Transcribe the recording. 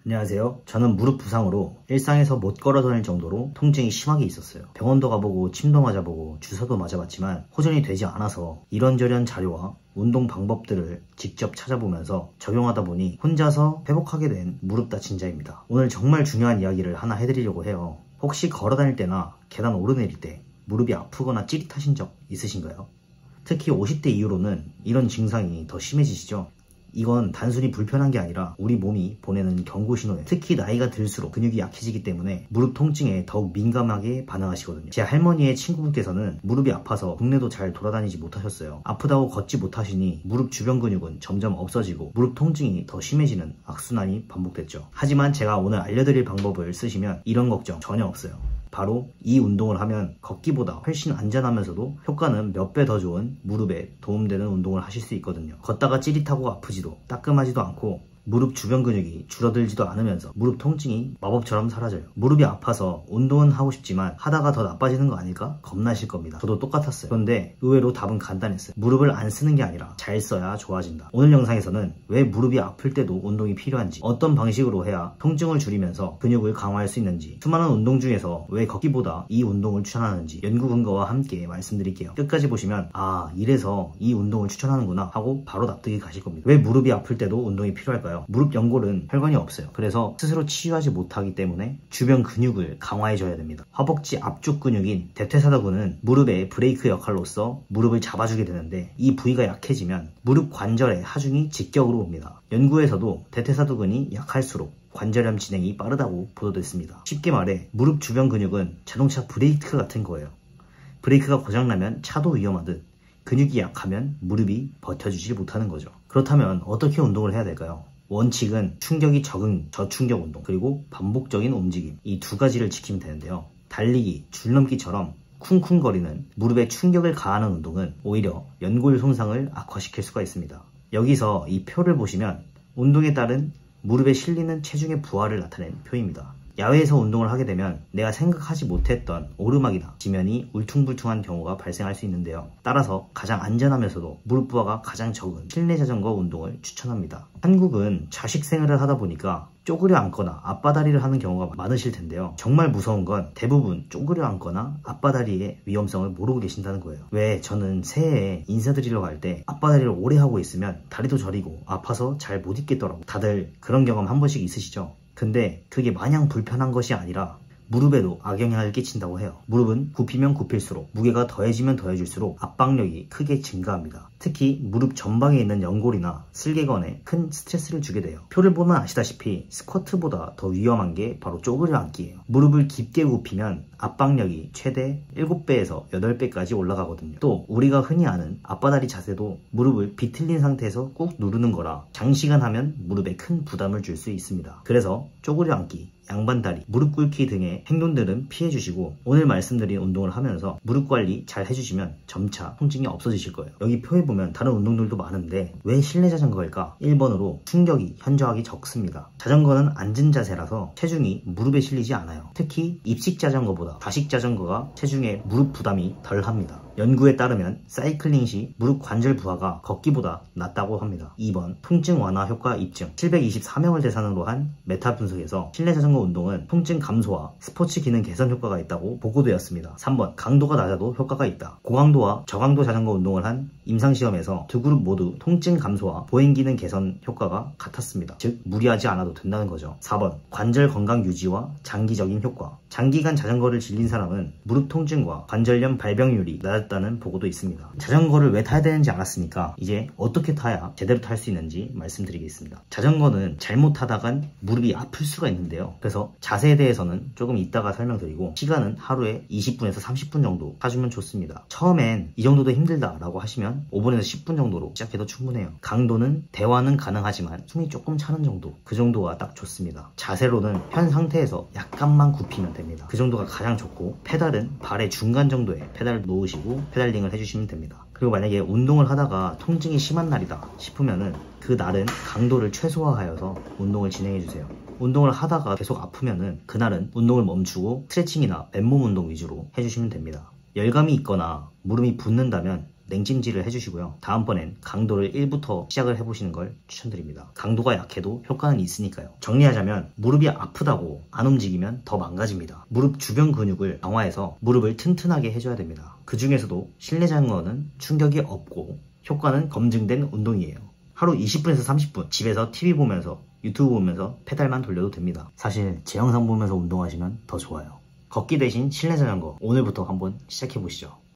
안녕하세요. 저는 무릎 부상으로 일상에서 못 걸어 다닐 정도로 통증이 심하게 있었어요. 병원도 가보고 침도 맞아보고 주사도 맞아봤지만 호전이 되지 않아서 이런저런 자료와 운동 방법들을 직접 찾아보면서 적용하다 보니 혼자서 회복하게 된 무릎 다친 자입니다. 오늘 정말 중요한 이야기를 하나 해드리려고 해요. 혹시 걸어 다닐 때나 계단 오르내릴 때 무릎이 아프거나 찌릿하신 적 있으신가요? 특히 50대 이후로는 이런 증상이 더 심해지시죠? 이건 단순히 불편한 게 아니라 우리 몸이 보내는 경고 신호예요. 특히 나이가 들수록 근육이 약해지기 때문에 무릎 통증에 더욱 민감하게 반응하시거든요. 제 할머니의 친구분께서는 무릎이 아파서 국내도 잘 돌아다니지 못하셨어요. 아프다고 걷지 못하시니 무릎 주변 근육은 점점 없어지고 무릎 통증이 더 심해지는 악순환이 반복됐죠. 하지만 제가 오늘 알려드릴 방법을 쓰시면 이런 걱정 전혀 없어요. 바로 이 운동을 하면 걷기보다 훨씬 안전하면서도 효과는 몇 배 더 좋은 무릎에 도움되는 운동을 하실 수 있거든요. 걷다가 찌릿하고 아프지도 따끔하지도 않고 무릎 주변 근육이 줄어들지도 않으면서 무릎 통증이 마법처럼 사라져요. 무릎이 아파서 운동은 하고 싶지만 하다가 더 나빠지는 거 아닐까 겁나실 겁니다. 저도 똑같았어요. 그런데 의외로 답은 간단했어요. 무릎을 안 쓰는 게 아니라 잘 써야 좋아진다. 오늘 영상에서는 왜 무릎이 아플 때도 운동이 필요한지, 어떤 방식으로 해야 통증을 줄이면서 근육을 강화할 수 있는지, 수많은 운동 중에서 왜 걷기보다 이 운동을 추천하는지 연구 근거와 함께 말씀드릴게요. 끝까지 보시면 이래서 이 운동을 추천하는구나 하고 바로 납득이 가실 겁니다. 왜 무릎이 아플 때도 운동이 필요할까요? 무릎 연골은 혈관이 없어요. 그래서 스스로 치유하지 못하기 때문에 주변 근육을 강화해줘야 됩니다. 허벅지 앞쪽 근육인 대퇴사두근은 무릎의 브레이크 역할로서 무릎을 잡아주게 되는데 이 부위가 약해지면 무릎 관절의 하중이 직격으로 옵니다. 연구에서도 대퇴사두근이 약할수록 관절염 진행이 빠르다고 보도됐습니다. 쉽게 말해 무릎 주변 근육은 자동차 브레이크 같은 거예요. 브레이크가 고장나면 차도 위험하듯 근육이 약하면 무릎이 버텨주지 못하는 거죠. 그렇다면 어떻게 운동을 해야 될까요? 원칙은 충격이 적은 저충격 운동, 그리고 반복적인 움직임, 이 두 가지를 지키면 되는데요. 달리기, 줄넘기처럼 쿵쿵거리는 무릎에 충격을 가하는 운동은 오히려 연골 손상을 악화시킬 수가 있습니다. 여기서 이 표를 보시면 운동에 따른 무릎에 실리는 체중의 부하를 나타낸 표입니다. 야외에서 운동을 하게 되면 내가 생각하지 못했던 오르막이나 지면이 울퉁불퉁한 경우가 발생할 수 있는데요. 따라서 가장 안전하면서도 무릎 부하가 가장 적은 실내 자전거 운동을 추천합니다. 한국은 자식 생활을 하다 보니까 쪼그려 앉거나 앞바다리를 하는 경우가 많으실 텐데요. 정말 무서운 건 대부분 쪼그려 앉거나 앞바다리의 위험성을 모르고 계신다는 거예요. 왜 저는 새해에 인사드리러 갈 때 앞바다리를 오래 하고 있으면 다리도 저리고 아파서 잘 못 있겠더라고. 다들 그런 경험 한 번씩 있으시죠? 근데 그게 마냥 불편한 것이 아니라 무릎에도 악영향을 끼친다고 해요. 무릎은 굽히면 굽힐수록, 무게가 더해지면 더해질수록 압박력이 크게 증가합니다. 특히 무릎 전방에 있는 연골이나 슬개건에 큰 스트레스를 주게 돼요. 표를 보면 아시다시피 스쿼트보다 더 위험한 게 바로 쪼그려 앉기예요. 무릎을 깊게 굽히면 압박력이 최대 7배에서 8배까지 올라가거든요. 또 우리가 흔히 아는 앞바다리 자세도 무릎을 비틀린 상태에서 꾹 누르는 거라 장시간 하면 무릎에 큰 부담을 줄 수 있습니다. 그래서 쪼그려 앉기, 양반다리, 무릎 꿇기 등의 행동들은 피해주시고 오늘 말씀드린 운동을 하면서 무릎 관리 잘 해주시면 점차 통증이 없어지실 거예요. 여기 표에 보면 다른 운동들도 많은데 왜 실내 자전거일까? 1번으로 충격이 현저하게 적습니다. 자전거는 앉은 자세라서 체중이 무릎에 실리지 않아요. 특히 입식 자전거보다 좌식 자전거가 체중에 무릎 부담이 덜 합니다. 연구에 따르면 사이클링 시 무릎 관절 부하가 걷기보다 낫다고 합니다. 2번, 통증 완화 효과 입증. 724명을 대상으로 한 메타 분석에서 실내 자전거 운동은 통증 감소와 스포츠 기능 개선 효과가 있다고 보고되었습니다. 3번, 강도가 낮아도 효과가 있다. 고강도와 저강도 자전거 운동을 한 임상시험에서 두 그룹 모두 통증 감소와 보행 기능 개선 효과가 같았습니다. 즉 무리하지 않아도 된다는 거죠. 4번, 관절 건강 유지와 장기적인 효과. 장기간 자전거를 질린 사람은 무릎 통증과 관절염 발병률이 낮았다는 보고도 있습니다. 자전거를 왜 타야 되는지 알았으니까 이제 어떻게 타야 제대로 탈 수 있는지 말씀드리겠습니다. 자전거는 잘못 타다간 무릎이 아플 수가 있는데요. 그래서 자세에 대해서는 조금 이따가 설명드리고 시간은 하루에 20분에서 30분 정도 타주면 좋습니다. 처음엔 이 정도도 힘들다 라고 하시면 5분에서 10분 정도로 시작해도 충분해요. 강도는 대화는 가능하지만 숨이 조금 차는 정도, 그 정도가 딱 좋습니다. 자세로는 현 상태에서 약간만 굽히면 됩니다. 그 정도가 가장 좋고 페달은 발의 중간 정도에 페달을 놓으시고 페달링을 해주시면 됩니다. 그리고 만약에 운동을 하다가 통증이 심한 날이다 싶으면은 그 날은 강도를 최소화하여서 운동을 진행해주세요. 운동을 하다가 계속 아프면은 그날은 운동을 멈추고 스트레칭이나 맨몸 운동 위주로 해주시면 됩니다. 열감이 있거나 무릎이 붓는다면 냉찜질을 해주시고요. 다음번엔 강도를 1부터 시작을 해보시는 걸 추천드립니다. 강도가 약해도 효과는 있으니까요. 정리하자면 무릎이 아프다고 안 움직이면 더 망가집니다. 무릎 주변 근육을 강화해서 무릎을 튼튼하게 해줘야 됩니다. 그 중에서도 실내 자전거는 충격이 없고 효과는 검증된 운동이에요. 하루 20분에서 30분 집에서 TV 보면서 유튜브 보면서 페달만 돌려도 됩니다. 사실 제 영상 보면서 운동하시면 더 좋아요. 걷기 대신 실내 자전거 오늘부터 한번 시작해보시죠.